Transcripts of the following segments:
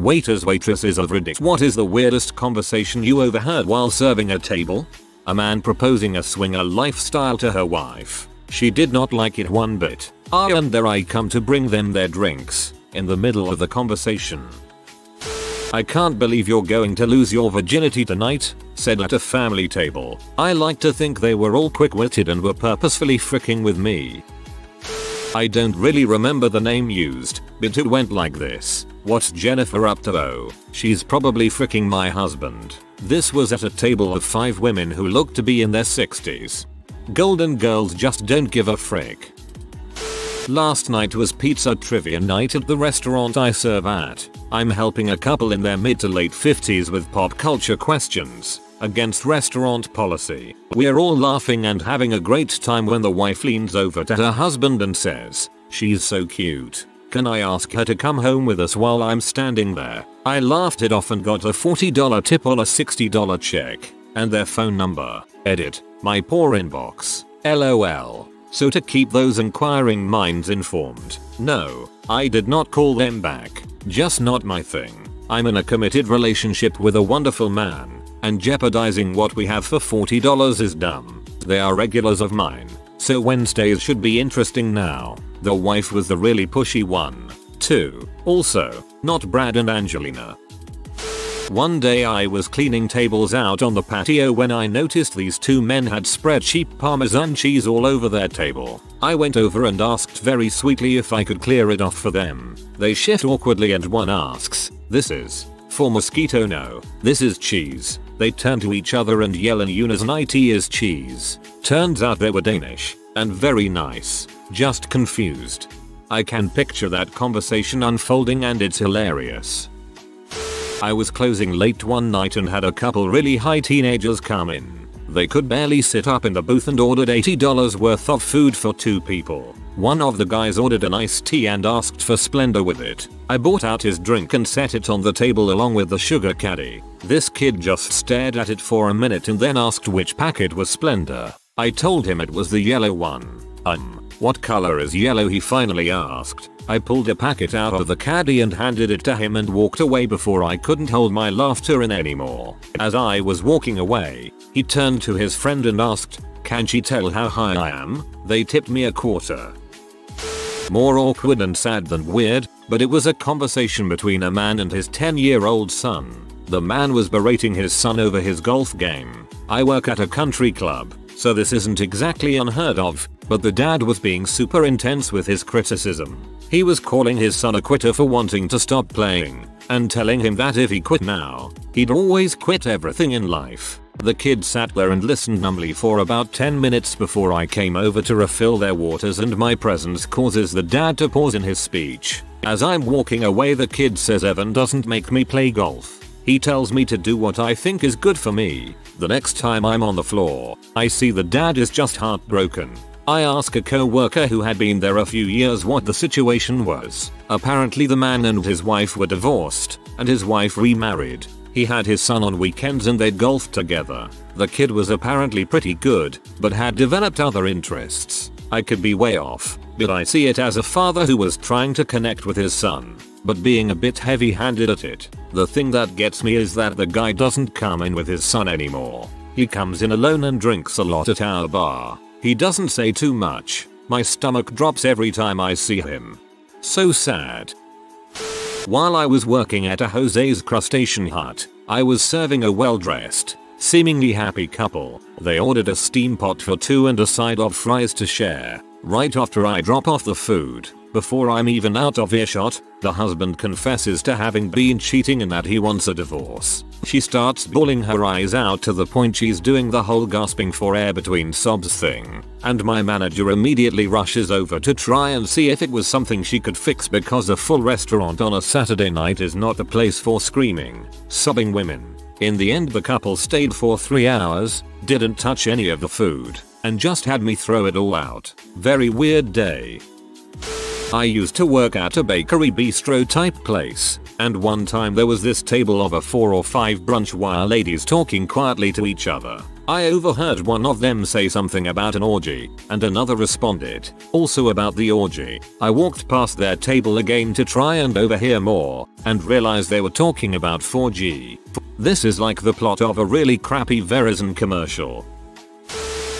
Waitresses Overheard. What is the weirdest conversation you overheard while serving a table? A man proposing a swinger lifestyle to her wife. She did not like it one bit. And there I come to bring them their drinks in the middle of the conversation. "I can't believe you're going to lose your virginity tonight," said at a family table. I like to think they were all quick-witted and were purposefully fricking with me. I don't really remember the name used, but it went like this. "What's Jennifer up to? Oh, she's probably fricking my husband." This was at a table of 5 women who looked to be in their 60s. Golden girls just don't give a frick. Last night was pizza trivia night at the restaurant I serve at. I'm helping a couple in their mid to late 50s with pop culture questions against restaurant policy. We're all laughing and having a great time when the wife leans over to her husband and says, "She's so cute. Can I ask her to come home with us while I'm standing there?" I laughed it off and got a $40 tip on a $60 check. And their phone number. Edit. My poor inbox. LOL. So to keep those inquiring minds informed, no, I did not call them back. Just not my thing. I'm in a committed relationship with a wonderful man, and jeopardizing what we have for $40 is dumb. They are regulars of mine, so Wednesdays should be interesting now. The wife was the really pushy one, too. Also, not Brad and Angelina. One day I was cleaning tables out on the patio when I noticed these 2 men had spread cheap Parmesan cheese all over their table. I went over and asked very sweetly if I could clear it off for them. They shift awkwardly and one asks, "This is for mosquito? No, this is cheese." They turn to each other and yell in unison, "It is cheese." Turns out they were Danish and very nice, just confused. I can picture that conversation unfolding and it's hilarious. I was closing late one night and had a couple really high teenagers come in. They could barely sit up in the booth and ordered $80 worth of food for 2 people. One of the guys ordered an iced tea and asked for Splenda with it. I bought out his drink and set it on the table along with the sugar caddy. This kid just stared at it for a minute and then asked which packet was Splenda. I told him it was the yellow one. What color is yellow? He finally asked. I pulled a packet out of the caddy and handed it to him and walked away before I couldn't hold my laughter in anymore. As I was walking away, he turned to his friend and asked, "Can she tell how high I am?" They tipped me a quarter. More awkward and sad than weird, but it was a conversation between a man and his 10-year-old son. The man was berating his son over his golf game. I work at a country club, so this isn't exactly unheard of, but the dad was being super intense with his criticism. He was calling his son a quitter for wanting to stop playing, and telling him that if he quit now, he'd always quit everything in life. The kid sat there and listened numbly for about 10 minutes before I came over to refill their waters, and my presence causes the dad to pause in his speech. As I'm walking away, the kid says Evan doesn't make me play golf. He tells me to do what I think is good for me. The next time I'm on the floor, I see the dad is just heartbroken. I ask a co-worker who had been there a few years what the situation was. Apparently the man and his wife were divorced, and his wife remarried. He had his son on weekends and they'd golf together. The kid was apparently pretty good, but had developed other interests. I could be way off, but I see it as a father who was trying to connect with his son, but being a bit heavy-handed at it. The thing that gets me is that the guy doesn't come in with his son anymore. He comes in alone and drinks a lot at our bar. He doesn't say too much. My stomach drops every time I see him. So sad. While I was working at a Jose's Crustacean Hut, I was serving a well-dressed, seemingly happy couple. They ordered a steam pot for 2 and a side of fries to share. Right after I drop off the food, before I'm even out of earshot, the husband confesses to having been cheating and that he wants a divorce. She starts bawling her eyes out to the point she's doing the whole gasping for air between sobs thing, and my manager immediately rushes over to try and see if it was something she could fix, because a full restaurant on a Saturday night is not the place for screaming, sobbing women. In the end, the couple stayed for 3 hours, didn't touch any of the food, and just had me throw it all out. Very weird day. I used to work at a bakery bistro type place, and one time there was this table of a 4 or 5 brunch wire ladies talking quietly to each other. I overheard one of them say something about an orgy, and another responded, also about the orgy. I walked past their table again to try and overhear more, and realized they were talking about 4G. This is like the plot of a really crappy Verizon commercial.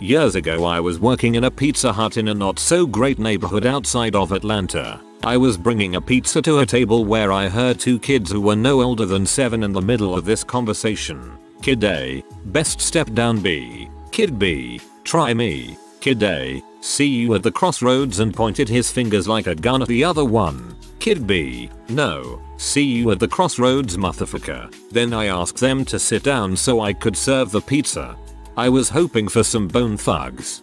Years ago I was working in a Pizza Hut in a not so great neighborhood outside of Atlanta. I was bringing a pizza to a table where I heard two kids who were no older than 7 in the middle of this conversation. Kid A, best step down B. Kid B, try me. Kid A, see you at the crossroads, and pointed his fingers like a gun at the other one. Kid B, no, see you at the crossroads motherfucker. Then I asked them to sit down so I could serve the pizza. I was hoping for some bone thugs.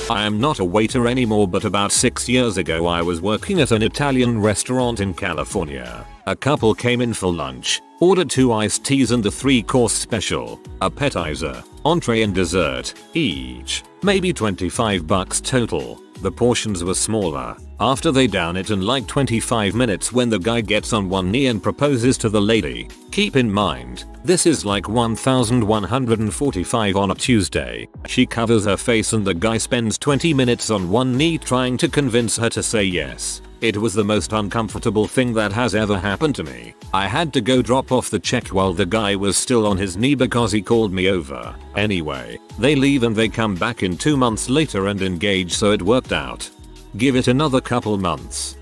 I am not a waiter anymore, but about 6 years ago I was working at an Italian restaurant in California. A couple came in for lunch, ordered 2 iced teas and a 3-course special, appetizer, entree and dessert, each. Maybe $25 total. The portions were smaller. After they down it in like 25 minutes when the guy gets on one knee and proposes to the lady. Keep in mind, this is like 1145 on a Tuesday. She covers her face and the guy spends 20 minutes on one knee trying to convince her to say yes. It was the most uncomfortable thing that has ever happened to me. I had to go drop off the check while the guy was still on his knee because he called me over. Anyway, they leave and they come back in 2 months later and engage, so it worked out. Give it another couple months.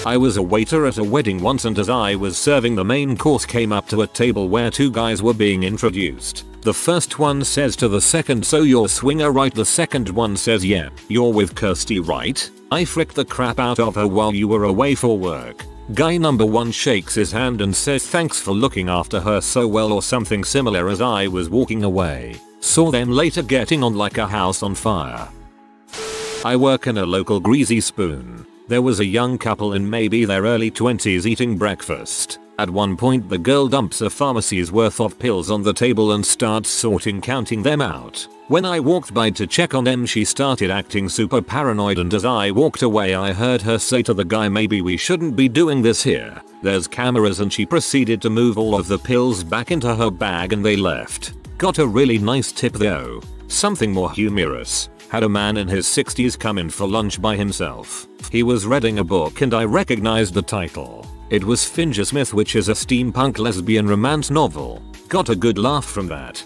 I was a waiter at a wedding once, and as I was serving the main course came up to a table where 2 guys were being introduced. The first one says to the second, so you're swinger right? The second one says, yeah, you're with Kirsty right? I fricked the crap out of her while you were away for work. Guy number 1 shakes his hand and says thanks for looking after her so well or something similar as I was walking away. Saw them later getting on like a house on fire. I work in a local Greasy Spoon. There was a young couple in maybe their early 20s eating breakfast. At one point the girl dumps a pharmacy's worth of pills on the table and starts counting them out. When I walked by to check on them she started acting super paranoid, and as I walked away I heard her say to the guy, maybe we shouldn't be doing this here. There's cameras, and she proceeded to move all of the pills back into her bag and they left. Got a really nice tip though. Something more humorous. Had a man in his 60s come in for lunch by himself. He was reading a book and I recognized the title. It was Fingersmith, which is a steampunk lesbian romance novel. Got a good laugh from that.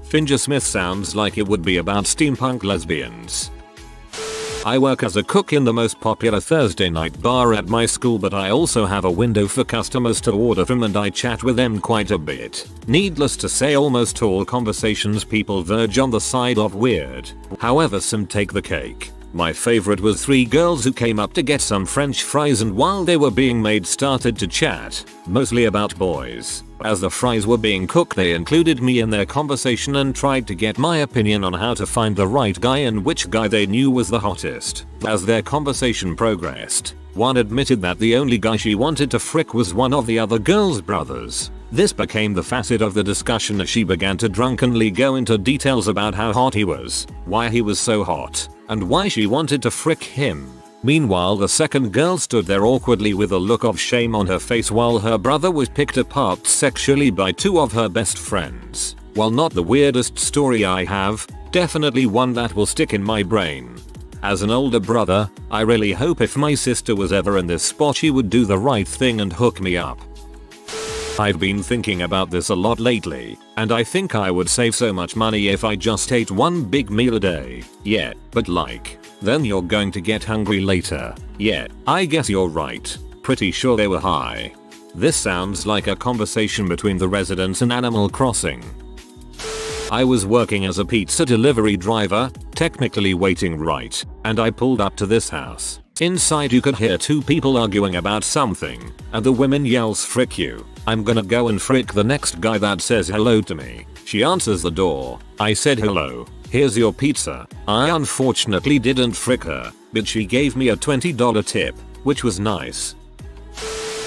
Fingersmith sounds like it would be about steampunk lesbians. I work as a cook in the most popular Thursday night bar at my school, but I also have a window for customers to order from and I chat with them quite a bit. Needless to say, almost all conversations people verge on the side of weird. However, some take the cake. My favorite was 3 girls who came up to get some french fries, and while they were being made started to chat, mostly about boys. As the fries were being cooked they included me in their conversation and tried to get my opinion on how to find the right guy and which guy they knew was the hottest. As their conversation progressed, one admitted that the only guy she wanted to frick was one of the other girl's brothers. This became the facet of the discussion as she began to drunkenly go into details about how hot he was, why he was so hot, and why she wanted to frick him. Meanwhile, the second girl stood there awkwardly with a look of shame on her face while her brother was picked apart sexually by 2 of her best friends. While not the weirdest story I have, definitely one that will stick in my brain. As an older brother, I really hope if my sister was ever in this spot she would do the right thing and hook me up. I've been thinking about this a lot lately, and I think I would save so much money if I just ate one big meal a day. Yeah, but like, then you're going to get hungry later. Yeah, I guess you're right. Pretty sure they were high. This sounds like a conversation between the residents in Animal Crossing. I was working as a pizza delivery driver, technically waiting right, and I pulled up to this house. Inside you could hear 2 people arguing about something, and the woman yells, "Frick you. I'm gonna go and frick the next guy that says hello to me." She answers the door. I said hello, here's your pizza. I unfortunately didn't frick her, but she gave me a $20 tip, which was nice.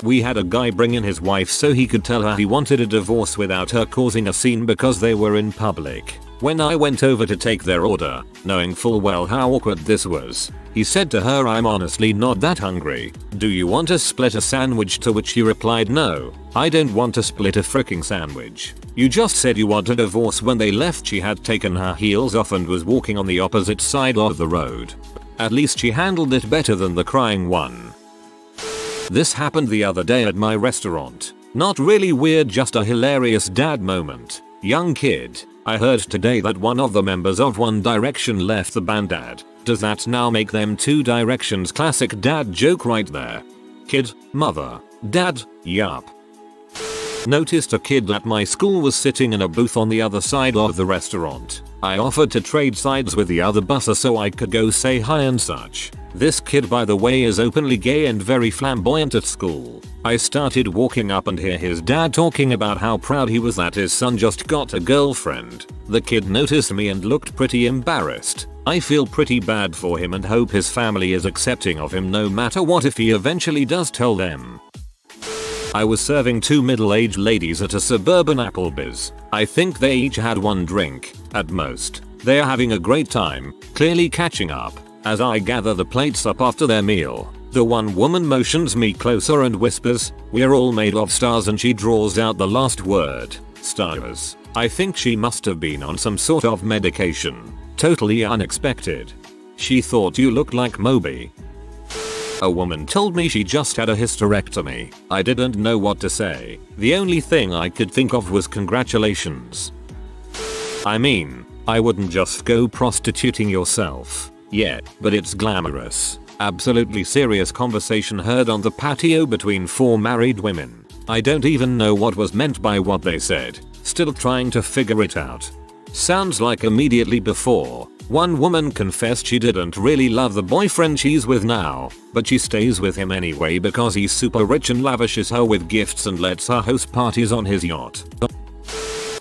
We had a guy bring in his wife so he could tell her he wanted a divorce without her causing a scene because they were in public. When I went over to take their order, knowing full well how awkward this was, he said to her, "I'm honestly not that hungry. Do you want to split a sandwich?" To which she replied, "No, I don't want to split a fricking sandwich. You just said you want a divorce." When they left, she had taken her heels off and was walking on the opposite side of the road. At least she handled it better than the crying one. This happened the other day at my restaurant. Not really weird, just a hilarious dad moment. Young kid: "I heard today that one of the members of One Direction left the band. Dad, does that now make them Two Directions?" Classic dad joke right there. Kid: "Mother, dad, yup." Noticed a kid at my school was sitting in a booth on the other side of the restaurant. I offered to trade sides with the other busser so I could go say hi and such. This kid, by the way, is openly gay and very flamboyant at school. I started walking up and hear his dad talking about how proud he was that his son just got a girlfriend. The kid noticed me and looked pretty embarrassed. I feel pretty bad for him and hope his family is accepting of him no matter what if he eventually does tell them. I was serving two middle-aged ladies at a suburban Applebee's. I think they each had one drink, at most. They are having a great time, clearly catching up. As I gather the plates up after their meal, the one woman motions me closer and whispers, "We're all made of stars," and she draws out the last word, stars. I think she must have been on some sort of medication. Totally unexpected. She thought you looked like Moby. A woman told me she just had a hysterectomy. I didn't know what to say. The only thing I could think of was congratulations. I mean, I wouldn't just go prostituting yourself yet, but it's glamorous. Absolutely serious conversation heard on the patio between four married women. I don't even know what was meant by what they said. Still trying to figure it out. Sounds like immediately before, one woman confessed she didn't really love the boyfriend she's with now, but she stays with him anyway because he's super rich and lavishes her with gifts and lets her host parties on his yacht.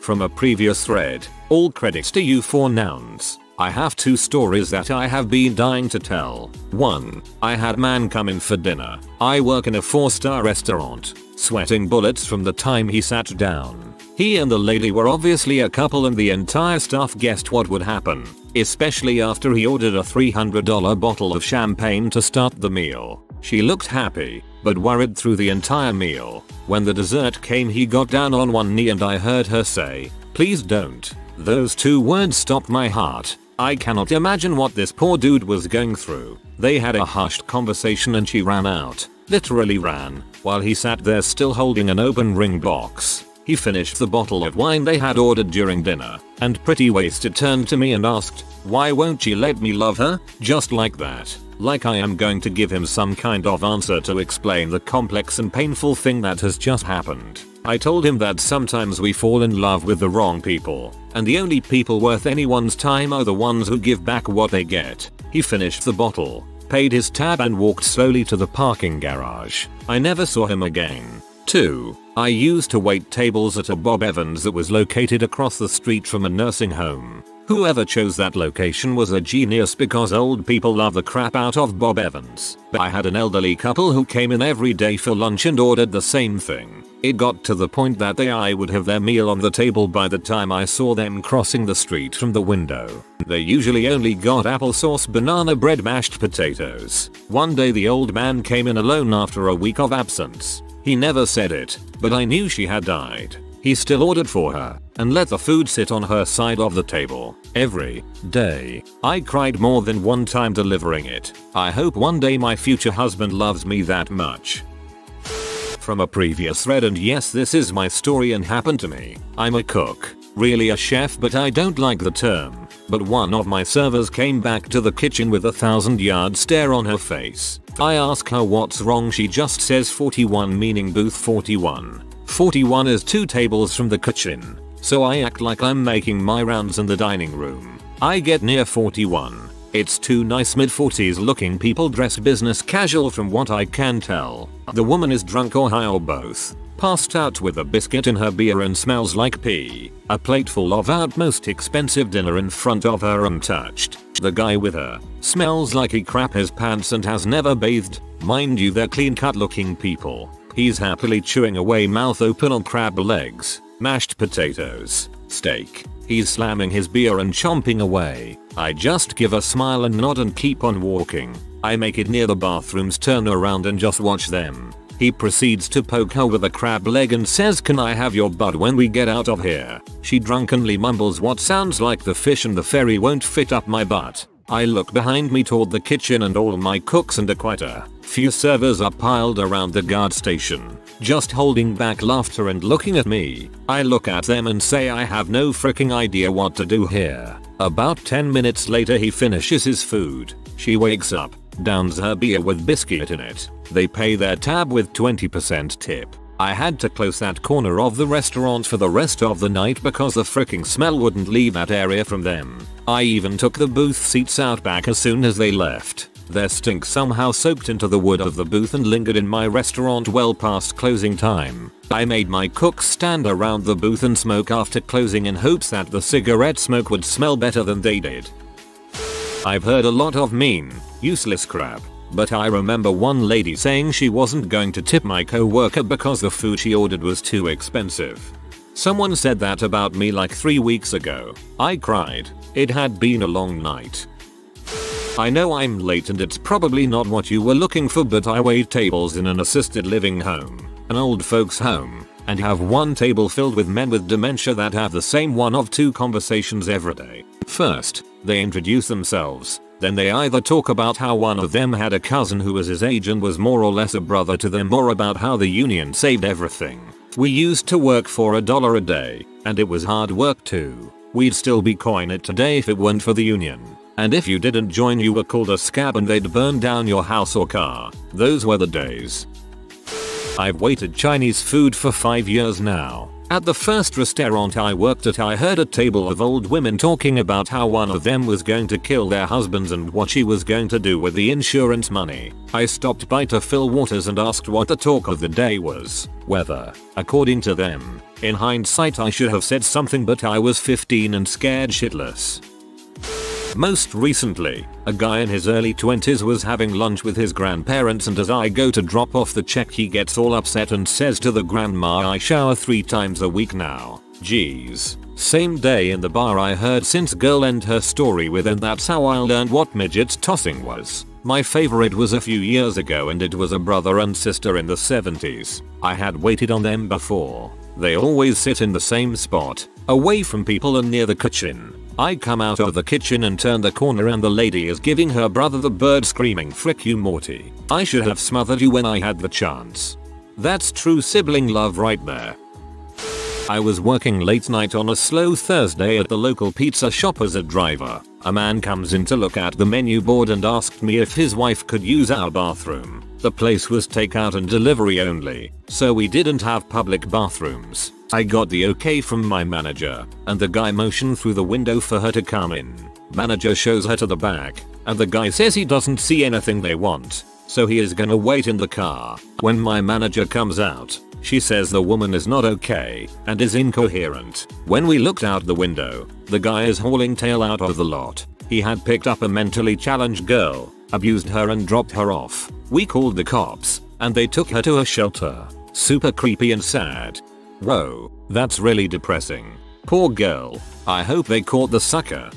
From a previous thread, all credits to you for nouns. I have two stories that I have been dying to tell. 1. I had man come in for dinner. I work in a 4-star restaurant, sweating bullets from the time he sat down. He and the lady were obviously a couple and the entire staff guessed what would happen, especially after he ordered a $300 bottle of champagne to start the meal. She looked happy, but worried through the entire meal. When the dessert came, he got down on one knee and I heard her say, "Please don't." Those two words stopped my heart. I cannot imagine what this poor dude was going through. They had a hushed conversation and she ran out. Literally ran, while he sat there still holding an open ring box. He finished the bottle of wine they had ordered during dinner, and pretty wasted turned to me and asked, "Why won't she let me love her?" Just like that. Like I am going to give him some kind of answer to explain the complex and painful thing that has just happened. I told him that sometimes we fall in love with the wrong people, and the only people worth anyone's time are the ones who give back what they get. He finished the bottle, paid his tab and walked slowly to the parking garage. I never saw him again. 2. I used to wait tables at a Bob Evans that was located across the street from a nursing home. Whoever chose that location was a genius because old people love the crap out of Bob Evans. But I had an elderly couple who came in every day for lunch and ordered the same thing. It got to the point that I would have their meal on the table by the time I saw them crossing the street from the window. They usually only got applesauce, banana bread, mashed potatoes. One day the old man came in alone after a week of absence. He never said it, but I knew she had died. He still ordered for her and let the food sit on her side of the table every day. I cried more than one time delivering it. I hope one day my future husband loves me that much. From a previous thread, and yes, this is my story and happened to me. I'm a cook, really a chef, but I don't like the term. But one of my servers came back to the kitchen with a 1,000-yard stare on her face. I ask her what's wrong, she just says 41, meaning booth 41. 41 is 2 tables from the kitchen, so I act like I'm making my rounds in the dining room. I get near 41. It's 2 nice mid-40s looking people dressed business casual from what I can tell. The woman is drunk or high or both, passed out with a biscuit in her beer and smells like pee. A plate full of our most expensive dinner in front of her untouched. The guy with her smells like he crap his pants and has never bathed. Mind you, they're clean-cut looking people. He's happily chewing away mouth open on crab legs, mashed potatoes, steak. He's slamming his beer and chomping away. I just give a smile and nod and keep on walking. I make it near the bathrooms, turn around and just watch them. He proceeds to poke her with a crab leg and says, "Can I have your butt when we get out of here?" She drunkenly mumbles what sounds like the fish and the ferry won't fit up my butt. I look behind me toward the kitchen and all my cooks and quite a few servers are piled around the guard station, just holding back laughter and looking at me. I look at them and say I have no freaking idea what to do here. About 10 minutes later he finishes his food. She wakes up, downs her beer with biscuit in it. They pay their tab with 20% tip. I had to close that corner of the restaurant for the rest of the night because the freaking smell wouldn't leave that area from them. I even took the booth seats out back as soon as they left. Their stink somehow soaked into the wood of the booth and lingered in my restaurant well past closing time. I made my cooks stand around the booth and smoke after closing in hopes that the cigarette smoke would smell better than they did. I've heard a lot of mean, useless crap. But I remember one lady saying she wasn't going to tip my co-worker because the food she ordered was too expensive. Someone said that about me like 3 weeks ago. I cried. It had been a long night. I know I'm late and it's probably not what you were looking for, but I wait tables in an assisted living home, an old folks home, and have one table filled with men with dementia that have the same one of two conversations every day. First, they introduce themselves. Then they either talk about how one of them had a cousin who was his age and was more or less a brother to them, or about how the union saved everything. We used to work for $1 a day, and it was hard work too. We'd still be coin it today if it weren't for the union. And if you didn't join you were called a scab and they'd burn down your house or car. Those were the days. I've waited Chinese food for 5 years now. At the first restaurant I worked at, I heard a table of old women talking about how one of them was going to kill their husbands and what she was going to do with the insurance money. I stopped by to fill waters and asked what the talk of the day was. Weather, according to them. In hindsight I should have said something, but I was 15 and scared shitless. Most recently, a guy in his early 20s was having lunch with his grandparents, and as I go to drop off the check he gets all upset and says to the grandma, "I shower 3 times a week now." Jeez. Same day in the bar I heard Sin's girl end her story with, "And that's how I learned what midget tossing was." My favorite was a few years ago and it was a brother and sister in the 70s. I had waited on them before. They always sit in the same spot, away from people and near the kitchen. I come out of the kitchen and turn the corner and the lady is giving her brother the bird, screaming, "Frick you Morty. I should have smothered you when I had the chance." That's true sibling love right there. I was working late night on a slow Thursday at the local pizza shop as a driver. A man comes in to look at the menu board and asked me if his wife could use our bathroom. The place was takeout and delivery only, so we didn't have public bathrooms. I got the okay from my manager, and the guy motioned through the window for her to come in. Manager shows her to the back, and the guy says he doesn't see anything they want, so he is gonna wait in the car. When my manager comes out, she says the woman is not okay and is incoherent. When we looked out the window, the guy is hauling tail out of the lot. He had picked up a mentally challenged girl, abused her and dropped her off. We called the cops, and they took her to a shelter. Super creepy and sad. Whoa, that's really depressing. Poor girl. I hope they caught the sucker.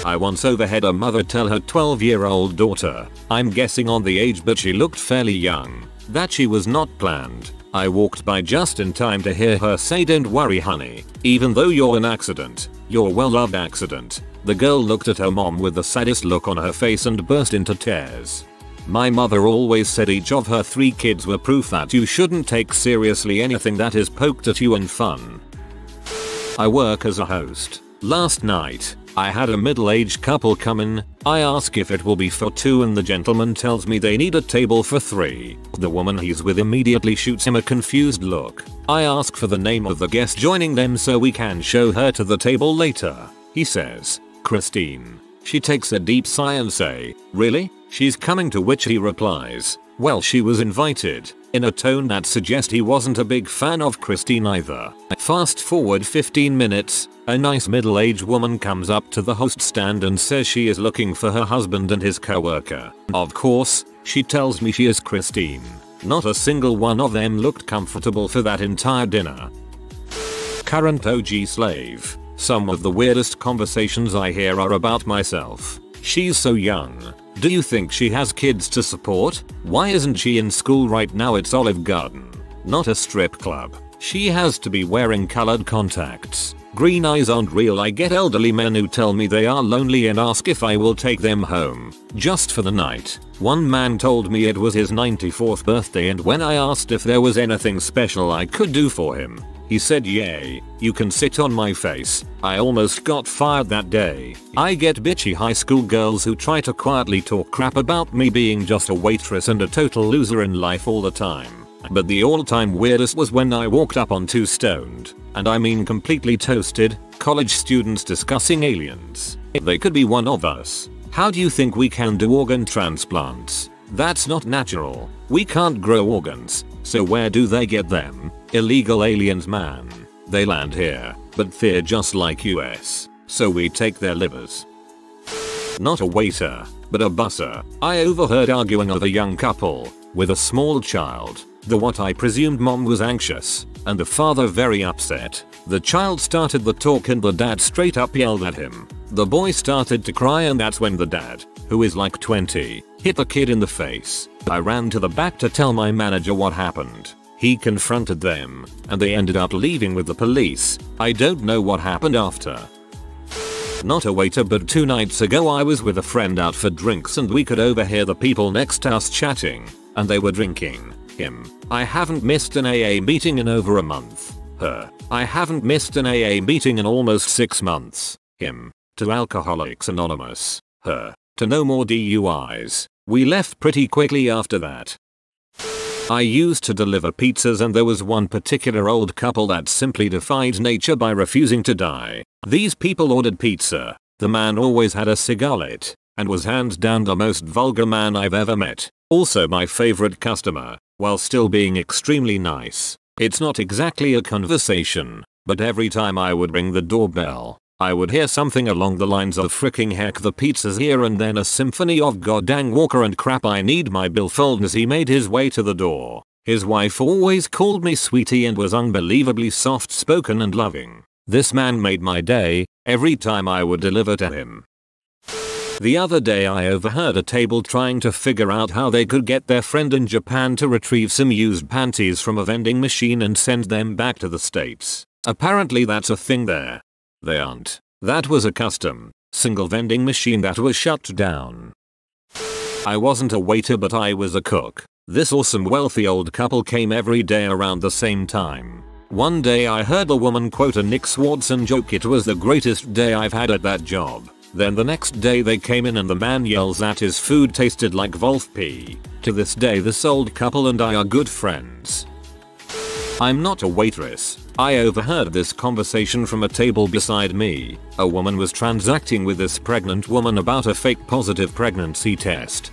I once overheard a mother tell her 12-year-old daughter, I'm guessing on the age but she looked fairly young, that she was not planned. I walked by just in time to hear her say, "Don't worry honey, even though you're an accident, you're a well-loved accident." The girl looked at her mom with the saddest look on her face and burst into tears. My mother always said each of her 3 kids were proof that you shouldn't take seriously anything that is poked at you in fun. I work as a host. Last night, I had a middle-aged couple come in. I ask if it will be for 2 and the gentleman tells me they need a table for 3. The woman he's with immediately shoots him a confused look. I ask for the name of the guest joining them so we can show her to the table later. He says, "Christine." She takes a deep sigh and say, "Really? She's coming?" To which he replies, "Well, she was invited," in a tone that suggests he wasn't a big fan of Christine either. Fast forward 15 minutes, a nice middle-aged woman comes up to the host stand and says she is looking for her husband and his coworker. Of course, she tells me she is Christine. Not a single one of them looked comfortable for that entire dinner. Current OG slave. Some of the weirdest conversations I hear are about myself. She's so young. Do you think she has kids to support? Why isn't she in school right now? It's Olive Garden, not a strip club. She has to be wearing colored contacts. Green eyes aren't real. I get elderly men who tell me they are lonely and ask if I will take them home, just for the night. One man told me it was his 94th birthday, and when I asked if there was anything special I could do for him, he said, "Yay, you can sit on my face." I almost got fired that day. I get bitchy high school girls who try to quietly talk crap about me being just a waitress and a total loser in life all the time. But the all-time weirdest was when I walked up on two stoned, and I mean completely toasted, college students discussing aliens. They could be one of us. How do you think we can do organ transplants? That's not natural. We can't grow organs, so where do they get them? Illegal aliens, man. They land here, but they're just like US, so we take their livers. Not a waiter, but a busser. I overheard arguing of a young couple with a small child. The what I presumed mom was anxious, and the father very upset. The child started the talk and the dad straight up yelled at him. The boy started to cry, and that's when the dad, who is like 20, hit the kid in the face. I ran to the back to tell my manager what happened. He confronted them, and they ended up leaving with the police. I don't know what happened after. Not a waiter, but 2 nights ago I was with a friend out for drinks and we could overhear the people next to us chatting, and they were drinking. Him. I haven't missed an AA meeting in over a month. Her. I haven't missed an AA meeting in almost 6 months. Him. To Alcoholics Anonymous. Her. To no more DUIs. We left pretty quickly after that. I used to deliver pizzas, and there was one particular old couple that simply defied nature by refusing to die. These people ordered pizza. The man always had a cigar lit, and was hands down the most vulgar man I've ever met. Also my favorite customer, while still being extremely nice. It's not exactly a conversation, but every time I would ring the doorbell, I would hear something along the lines of "freaking heck, the pizza's here," and then a symphony of "goddang Walker and crap, I need my billfold." As he made his way to the door, his wife always called me sweetie and was unbelievably soft spoken and loving. This man made my day every time I would deliver to him. The other day I overheard a table trying to figure out how they could get their friend in Japan to retrieve some used panties from a vending machine and send them back to the States. Apparently that's a thing there. They aren't. That was a custom, single vending machine that was shut down. I wasn't a waiter, but I was a cook. This awesome wealthy old couple came every day around the same time. One day I heard the woman quote a Nick Swardson joke. It was the greatest day I've had at that job. Then the next day they came in and the man yells that his food tasted like wolf pee. To this day this old couple and I are good friends. I'm not a waitress. I overheard this conversation from a table beside me. A woman was transacting with this pregnant woman about a fake positive pregnancy test.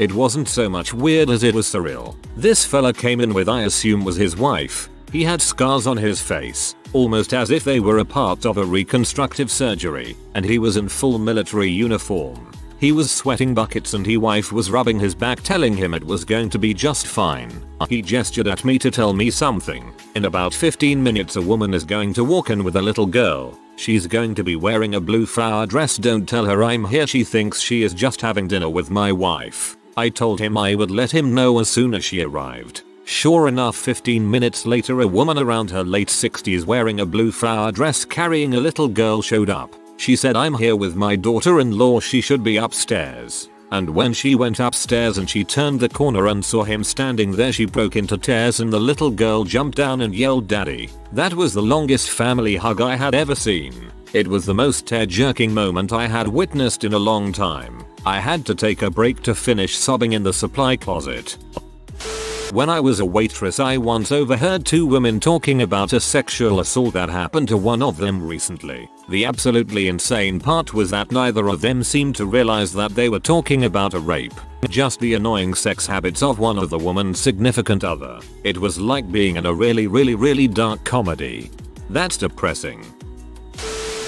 It wasn't so much weird as it was surreal. This fella came in with, I assume was his wife. He had scars on his face, almost as if they were a part of a reconstructive surgery, and he was in full military uniform. He was sweating buckets and his wife was rubbing his back telling him it was going to be just fine. He gestured at me to tell me something. In about 15 minutes a woman is going to walk in with a little girl. She's going to be wearing a blue flower dress. Don't tell her I'm here. She thinks she is just having dinner with my wife. I told him I would let him know as soon as she arrived. Sure enough, 15 minutes later a woman around her late 60s wearing a blue flower dress carrying a little girl showed up. She said, "I'm here with my daughter-in-law, she should be upstairs." And when she went upstairs and she turned the corner and saw him standing there, she broke into tears and the little girl jumped down and yelled, "Daddy." That was the longest family hug I had ever seen. It was the most tear-jerking moment I had witnessed in a long time. I had to take a break to finish sobbing in the supply closet. When I was a waitress, I once overheard 2 women talking about a sexual assault that happened to one of them recently. The absolutely insane part was that neither of them seemed to realize that they were talking about a rape, just the annoying sex habits of one of the woman's significant other. It was like being in a really dark comedy. That's depressing.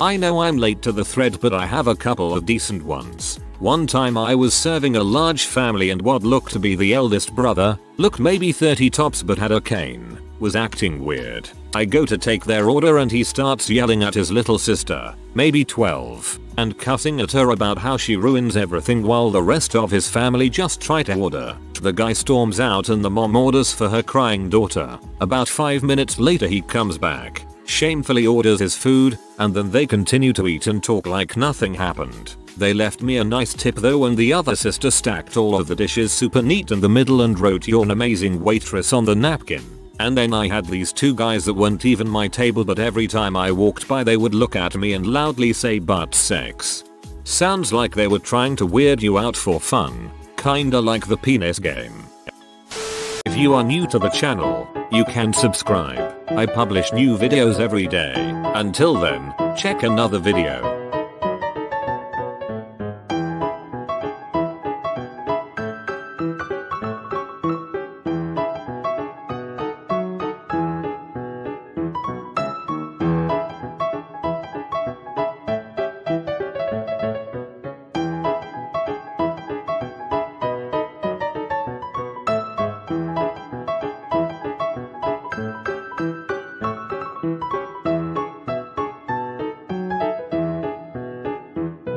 I know I'm late to the thread, but I have a couple of decent ones. One time I was serving a large family and what looked to be the eldest brother, looked maybe 30 tops but had a cane, was acting weird. I go to take their order and he starts yelling at his little sister, maybe 12, and cussing at her about how she ruins everything while the rest of his family just try to order. The guy storms out and the mom orders for her crying daughter. About 5 minutes later he comes back, shamefully orders his food, and then they continue to eat and talk like nothing happened. They left me a nice tip though, and the other sister stacked all of the dishes super neat in the middle and wrote "You're an amazing waitress" on the napkin. And then I had these two guys that weren't even my table, but every time I walked by they would look at me and loudly say butt sex. Sounds like they were trying to weird you out for fun, kinda like the penis game. If you are new to the channel, you can subscribe. I publish new videos every day. Until then, check another video.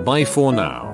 Bye for now.